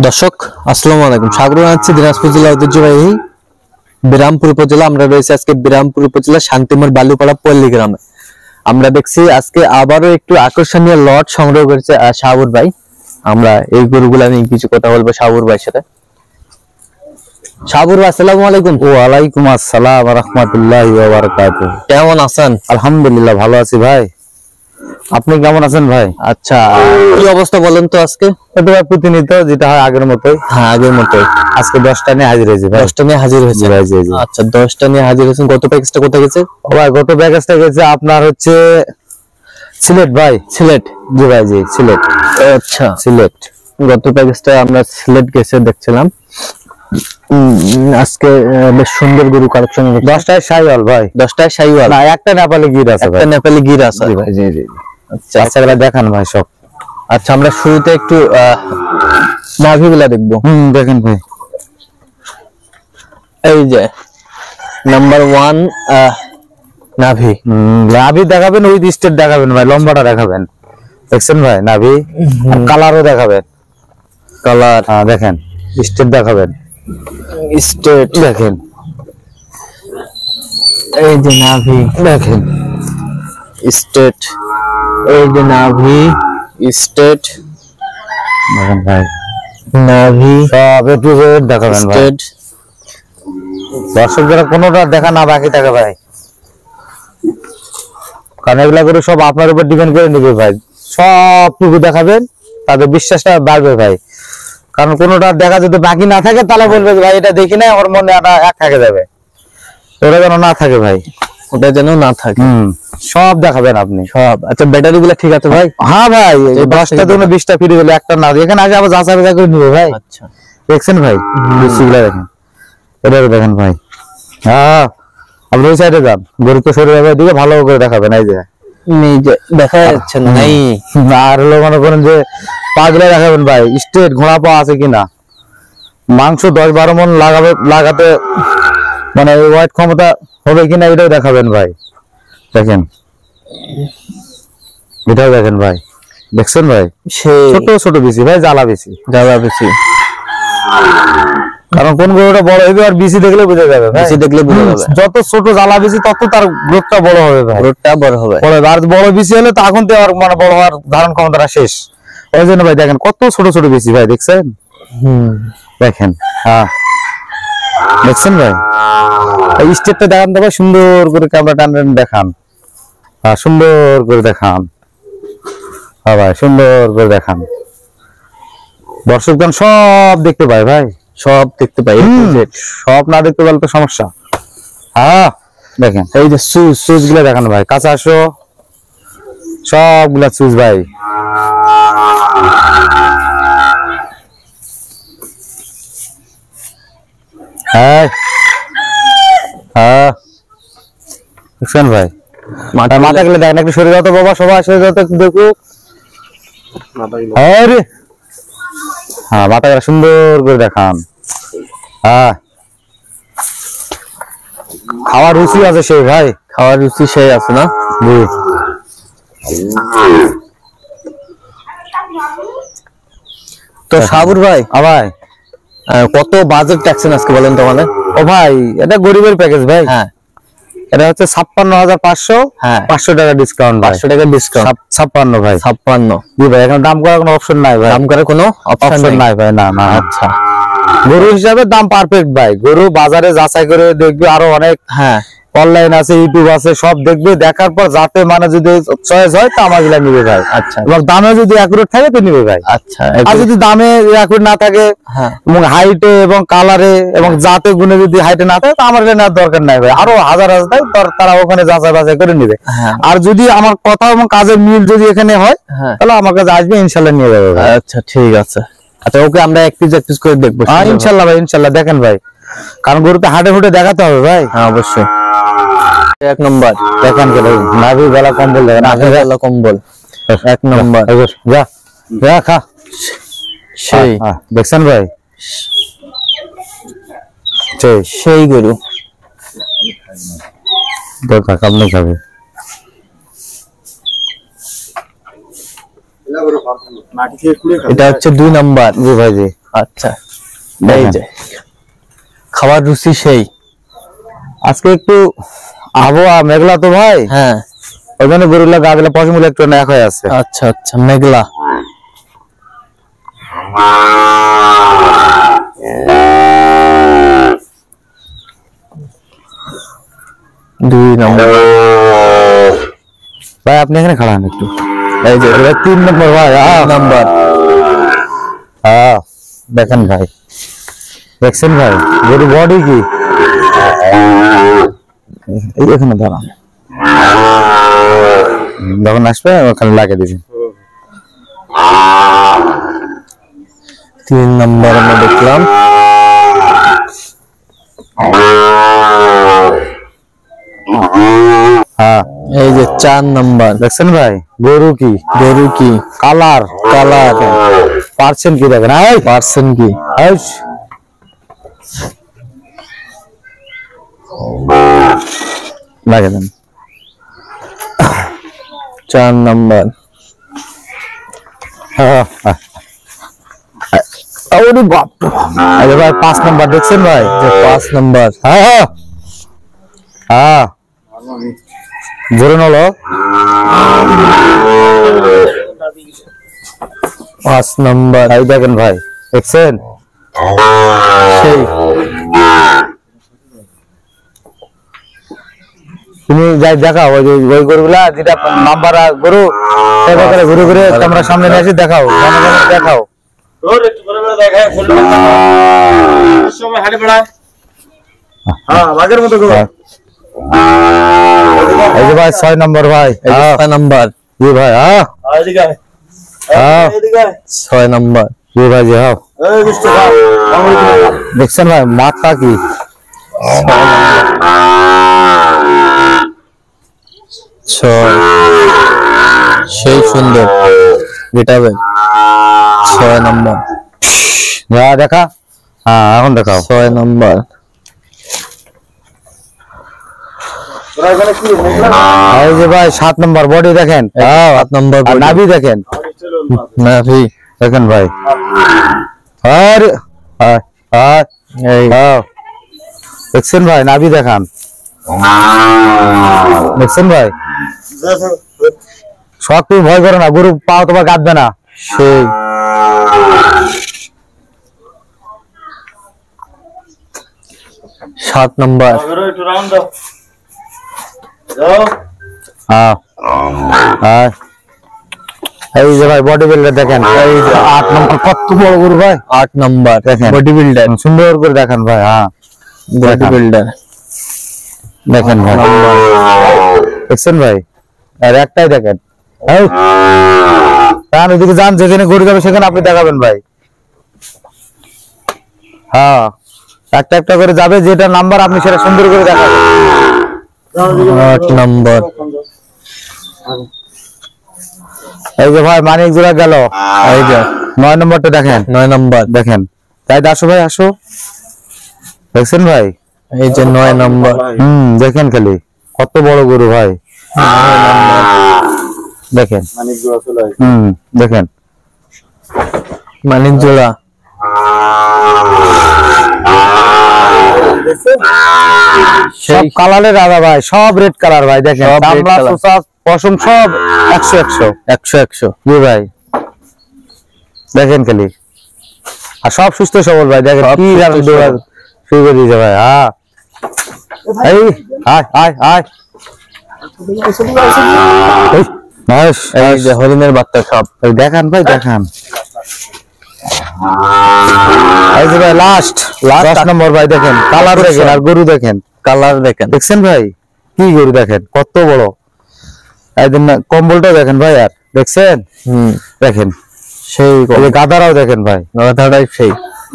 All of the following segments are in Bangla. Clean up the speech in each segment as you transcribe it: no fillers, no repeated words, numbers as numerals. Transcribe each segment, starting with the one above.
দর্শক আসসালামু আলাইকুম, স্বাগত জানাচ্ছি দিনাজপুর জেলা ঐতিহ্যবাহী বিরামপুর উপজেলা। আমরা রয়েছে আজকে বিরামপুর উপজেলা শান্তিমোড় বালুপাড়া পল্লী গ্রামে। আমরা দেখছি আজকে আবারও একটু আকর্ষণীয় লট সংগ্রহ করেছে শাহাবুর ভাই। আমরা এই গরুগুলা নিয়ে কিছু কথা বলবো শাহাবুর ভাইয়ের সাথে। শাহাবুর ভাই আসসালামু আলাইকুম। ওয়ালাইকুম আসসালাম ওয়া রাহমাতুল্লাহি ওয়া বারাকাতুহু। কেমন আছেন? আলহামদুলিল্লাহ ভালো আছি ভাই, আপনি কেমন আছেন ভাই? আচ্ছা, কি অবস্থা বলেন তো আজকে? এটা প্রতিনিয়ত যেটা হয় আগের মতোই। হ্যাঁ, আগের মতোই। আজকে 10টা নিয়ে হাজির হয়েছি ভাই। 10টা নিয়ে হাজির হয়েছে ভাই? জি জি। আচ্ছা, 10টা নিয়ে হাজির হয়েছেন। গত প্যাকেজটা কোথায় গেছে ভাই? গত প্যাকেজটা গেছে আপনার হচ্ছে সিলেট ভাই। সিলেট? জি ভাই, জি সিলেট। আচ্ছা, সিলেট। গত প্যাকেজটা আমরা সিলেট গেছে দেখছিলাম। আজকে বেশ সুন্দর গরু কালেকশন। 10টায় শাইওয়াল ভাই। 10টায় শাইওয়াল না, একটা নেপালি গির আছে ভাই। একটা নেপালি গির আছে। জি ভাই, জি জি। আচ্ছা আচ্ছা, এগুলা দেখান ভাই সব। আচ্ছা, আমরা শুরুতে একটু নাভিগুলা দেখবো। দেখেন ভাই। এই যে নাম্বার 1 নাভি। নাভি দেখাবেন, ওই স্টেট দেখাবেন ভাই, লম্বাটা দেখাবেন। দেখছেন ভাই নাভি? কালারও দেখাবেন। কালার দেখেন, স্টেট দেখাবেন। স্টেট দেখেন, এই যে নাভি দেখেন স্টেট। এই যে নাভি স্টেট। দেখেন ভাই, নাভি সব একটু দেখাবেন ভাই। স্টেট। দর্শক যারা কোনোটা দেখা না বাকি থাকে ভাই, কারণ এগুলা করে সব আপনার উপর ডিপেন্ড করে নিবে ভাই। সবটুকু দেখাবেন, তাদের বিশ্বাসটা বাড়বে ভাই। কারণ কোনোটা দেখা যদি বাকি না থাকে তাহলে বলবে ভাই এটা দেখি না, ওর মনে এক থাকে যাবে। ওটা যেন না থাকে ভাই, ওটা যেন না থাকে। সব দেখাবেন আপনি সব। আচ্ছা, ব্যাটারি গুলা ঠিক আছে ভাই? হ্যাঁ ভাই, 10টা জন্য 20টা ফিরে গেলে একটা না, এখানে আগে আবার যাচাই বাছাই করে নিবে ভাই। আচ্ছা, দেখছেন ভাই? গুলা দেখেন, এটা দেখেন ভাই। হ্যাঁ, আপনি ওই সাইডে যান, গরু তো সরে যাবে, দিকে ভালো করে দেখাবেন। এই যে দেখা যাচ্ছে না। নাই, আর হলো মনে করেন যে পাগুলা দেখাবেন ভাই, স্ট্রেট ঘোড়া পা আছে কিনা, মাংস 10-12 মন লাগাতে মানে ওয়েট ক্ষমতা হবে কিনা এটাও দেখাবেন ভাই। দেখেন, এটাও দেখেন ভাই। দেখছেন ভাই? ছোট ছোট বেশি ভাই, জ্বালা বেশি। কারণ কোন গরুটা বড় হবে আর বিসি দেখলে বোঝা যাবে। বেশি দেখলে বোঝা যাবে। যত ছোট জ্বালা বেশি তত তার গ্রোথটা বড় হবে ভাই। গ্রোথটা বড় হবে। আর বড় বেশি হলে তখন তো আর মানে বড় হওয়ার ধারণ ক্ষমতাটা শেষ। ওই জন্য ভাই দেখেন কত ছোট ছোট বেশি ভাই। দেখছেন? দেখেন। হ্যাঁ, দেখছেন ভাই? এই স্টেটটা দেখান তো ভাই, সুন্দর করে ক্যামেরা টান দেখান। হ্যাঁ, সুন্দর করে দেখান। হ্যাঁ ভাই, সুন্দর করে দেখান। দর্শকগণ সব দেখতে পায় ভাই, সব দেখতে পাই। সব না দেখতে পারলে তো সমস্যা। হ্যাঁ, দেখেন এই যে সুজ গুলা দেখান ভাই। কাছে আসো, সবগুলা সুজ ভাই। হ্যাঁ হ্যাঁ, দেখছেন ভাই? মাথা গেলে দেখেন, একটু সরে যাও তো বাবা, সবাই সরে যাও তো দেখো। হ্যাঁ, মাথা গেলে সুন্দর করে দেখান। হ্যাঁ, খাওয়ার রুচি আছে সেই ভাই, খাওয়ার রুচি সেই আছে না? জি। তো শাহাবুর ভাই, ভাই কত বাজেট রাখছেন আজকে বলেন তো মানে? ও ভাই, এটা গরিবের প্যাকেজ ভাই। হ্যাঁ, এটা হচ্ছে 56,500। হ্যাঁ, 500 টাকা ডিসকাউন্ট। 500 টাকা ডিসকাউন্ট। 56 ভাই। 56। জি ভাই, এখন দাম করার কোনো অপশন নাই ভাই। দাম করার কোনো অপশন নাই ভাই। না না। আচ্ছা, গরু হিসাবে দাম পারফেক্ট ভাই। গরু বাজারে যাচাই করে দেখবে, আরো অনেক হ্যাঁ অনলাইন আছে, ইউটিউব আছে, সব দেখবে। দেখার পর যাতে মানে যদি চয়েস হয় তা আমাগুলা নিবে ভাই। আচ্ছা, এবং দামে যদি অ্যাকুরেট থাকে তো নিবে ভাই। আচ্ছা, আর যদি দামে অ্যাকুরেট না থাকে এবং হাইটে এবং কালারে এবং জাতে গুণে যদি হাইটে না থাকে তো আমার এটা নেওয়ার দরকার নাই ভাই। আরো হাজার হাজার থাকে, তারা ওখানে যাচাই বাছাই করে নিবে। আর যদি আমার কথা এবং কাজের মিল যদি এখানে হয় তাহলে আমার কাছে আসবে, ইনশাল্লাহ নিয়ে যাবে ভাই। আচ্ছা, ঠিক আছে। আচ্ছা, ওকে আমরা এক পিস করে দেখবো। ইনশাল্লাহ ভাই, ইনশাল্লাহ। দেখেন ভাই, কারণ গরুতে হাটে ফুটে দেখাতে হবে ভাই। হ্যাঁ, অবশ্যই। এক নম্বর দেখেন নাভি গলা কম্বল, দেখেন নাভি গলা কম্বল এক নম্বর। যা যা খা সেই। দেখছেন ভাই? সেই গরু আপনি খাবে। এটা হচ্ছে 2 নাম্বার। জি ভাই, জি। আচ্ছা, এই যে খাবার রুচি সেই। আজকে একটু আবহাওয়া মেঘলা তো ভাই, হ্যাঁ ওই জন্য গরুগুলা গা গুলা পশমগুলো একটু এক হয়ে আছে। আচ্ছা আচ্ছা, মেঘলা। দুই নম্বর ভাই আপনি এখানে খাড়ান একটু। এই যে এবার 3 নম্বর ভাই, নাম্বার। দেখেন ভাই, দেখছেন ভাই গরু বডি কি, এই এখানে দাঁড়ান, যখন আসবে ওখানে লাগিয়ে দিবেন। 3 নম্বর আমরা দেখলাম। হ্যাঁ এই যে 4 নম্বর। দেখছেন ভাই গরু কি, গরু কি কালার কালার, পার্সেন্ট কি দেখেন, পার্সেন্ট কি। লাগিয়ে দেন। 4 নম্বর। বাপ, 5 নম্বর দেখছেন ভাই, 5 নম্বর। ধরুন হলো 5 নম্বর। এই দেখেন ভাই, দেখছেন সেই। তুমি যাই দেখাও ওই ওই গরুগুলা যেটা নাম্বার গরু, ঘুরে ঘুরে তোমরা সামনে নিয়ে এসে দেখাও, দেখাও। এই যে ভাই 6 নম্বর ভাই, 6 নম্বর। জি ভাই, 6 নম্বর। জি ভাই, জি হ্যাঁ। দেখছেন ভাই মাথা কি, সেই সুন্দর ভিটামিন। 6 নম্বর। দেখা, হ্যাঁ এখন দেখাও। 6 নম্বর। এই যে ভাই 7 নম্বর বডি দেখেন, 7 নম্বর। নাভি দেখেন, নাভি দেখেন ভাই, আরে দেখছেন ভাই নাভি দেখান, দেখছেন ভাই সব তুমি ভয় করো না, গরু পাও তোমার কাঁদবে না। সেই। 7 নম্বর। এই যে ভাই বডি বিল্ডার দেখেন, এই যে 8 নম্বর, কত বড় গরু ভাই, 8 নম্বর। দেখেন বডি বিল্ডার, সুন্দর করে দেখেন ভাই। বডি বিল্ডার দেখেন ভাই, দেখছেন ভাই, আর একটাই দেখেন, ওইদিকে যান, যেখানে গরু যাবে সেখানে আপনি দেখাবেন ভাই। একটা একটা করে যাবে, যেটা নাম্বার আপনি সেটা সুন্দর করে দেখাবেন। 8 নম্বর। এই যে ভাই মানিক জোড়া গেল, এই যে 9 নম্বরটা দেখেন, 9 নম্বর দেখেন। তাই আসো ভাই, আসো, দেখছেন ভাই, এই যে 9 নম্বর। দেখেন খালি কত বড় গরু ভাই, দেখেন দেখেন মানিক জোড়া। সব কালারের রাজা ভাই, সব রেড কালার ভাই, দেখেন পশম সব 100 জি ভাই, দেখেন খালি, আর সব সুস্থ সবল ভাই, দেখেন কি শুরু করে দিয়েছে ভাই। এই যে হরিণের বাচ্চা সব দেখান ভাই, দেখান। এই যে ভাই লাস্ট 10 নম্বর ভাই, দেখেন কালার দেখেন, আর গরু দেখেন, কালার দেখেন, দেখছেন ভাই কি গরু দেখেন, কত বড়, একদিন কম্বলটা দেখেন ভাই, আর দেখছেন, দেখেন সেই গাধারাও দেখেন ভাই, গাধাটাই সেই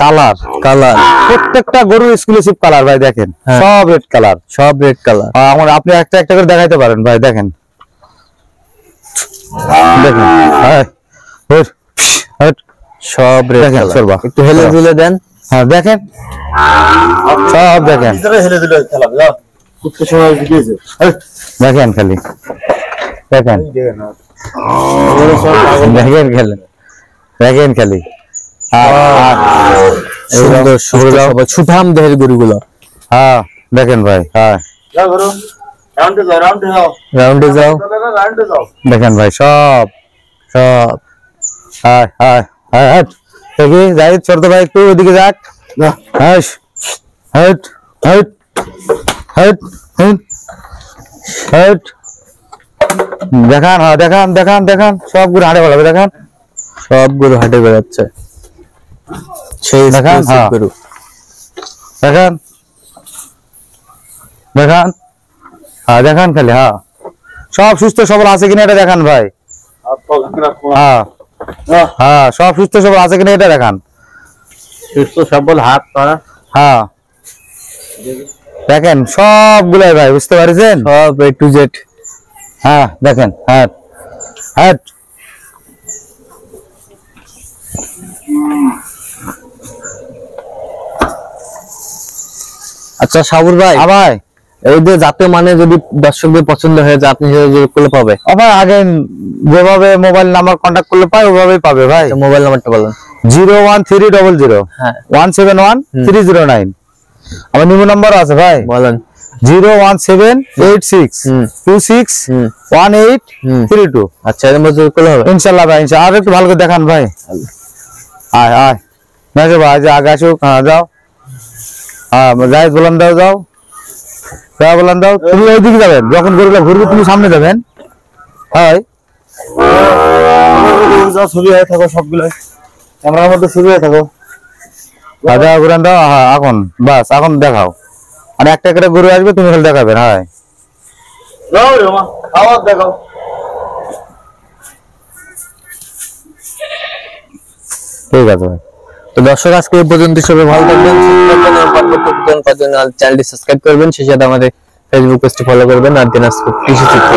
কালার কালার, প্রত্যেকটা গরু এক্সক্লুসিভ কালার ভাই, দেখেন সব রেড কালার, সব রেড কালার। আপনি একটা একটা করে দেখাইতে পারেন ভাই, দেখেন দেখেন সব রেড কালার। একটু হেলে দুলে দেন, দেখেন সব দেখেন, দেখেন খালি, দেখেন দেখেন খালি, দেখেন খালি, সুন্দর সুন্দর সবাই সুঠাম দেহের গরুগুলো। হ্যাঁ দেখেন ভাই, হ্যাঁ রাউন্ডে যাও, দেখেন ভাই সব সব হ্যাঁ হ্যাঁ হ্যাঁ হ্যাঁ দেখি যাই ছোট ভাই একটু ওইদিকে যাক। হ্যাঁ হ্যাঁ হ্যাঁ হ্যাঁ হ্যাঁ দেখান, হ্যাঁ দেখান দেখান দেখান সবগুলো হাটে বলাবে, দেখান সব গরু হাটে বেড়াচ্ছে, সেই দেখান, হ্যাঁ গরু দেখান দেখান, হ্যাঁ দেখান খালি, হ্যাঁ সব সুস্থ সবল আছে কিনা এটা দেখান ভাই। হ্যাঁ হ্যাঁ সব সুস্থ সবল আছে কিনা এটা দেখান। সুস্থ সবল হাত পা, হ্যাঁ দেখেন সবগুলাই ভাই, বুঝতে পারছেন, সব A to Z। হ্যাঁ দেখেন, হ্যাঁ হ্যাঁ আচ্ছা সাবুর ভাই, ভাই এই যে জাতীয় মানে যদি দর্শকদের পছন্দ হয়ে যায় আপনি যোগাযোগ করলে পাবে? আবার আগে যেভাবে মোবাইল নাম্বার কন্ট্যাক্ট করলে পাই ওভাবেই পাবে ভাই। মোবাইল নাম্বারটা বলেন। 01300 হ্যাঁ 171 309। আমার নিমো নাম্বার আছে ভাই, বলেন। 01786 26 1832। আচ্ছা এর মধ্যে যোগাযোগ করলে হবে ইনশাআল্লাহ ভাই, ইনশাআল্লাহ। আর একটু ভালো করে দেখান ভাই। আয় আয় মেজো ভাই, যে আগে আসুক। হ্যাঁ যাও, হ্যাঁ যাই বলেন, দাও যাও যাও বলেন দাও। তুমি ওইদিকে যাবেন, যখন গরুটা ঘুরবে তুমি সামনে যাবেন। হয় ছবি হয়ে থাকো সবগুলো ক্যামেরার মধ্যে ছবি হয়ে থাকো। দাও ঘুরান দাও, হ্যাঁ এখন বাস এখন দেখাও। আর একটা একটা গরু আসবে তুমি খালি দেখাবেন। হয় দেখাও, ঠিক আছে ভাই। তো দর্শক আজকে এই পর্যন্ত, সবাই ভালো থাকবেন, সুস্থ থাকবেন এবং পরবর্তী চ্যানেলটি সাবস্ক্রাইব করবেন, সেই সাথে আমাদের ফেসবুক পেজটি ফলো করবেন আর দিনাজপুর কৃষি চিত্র।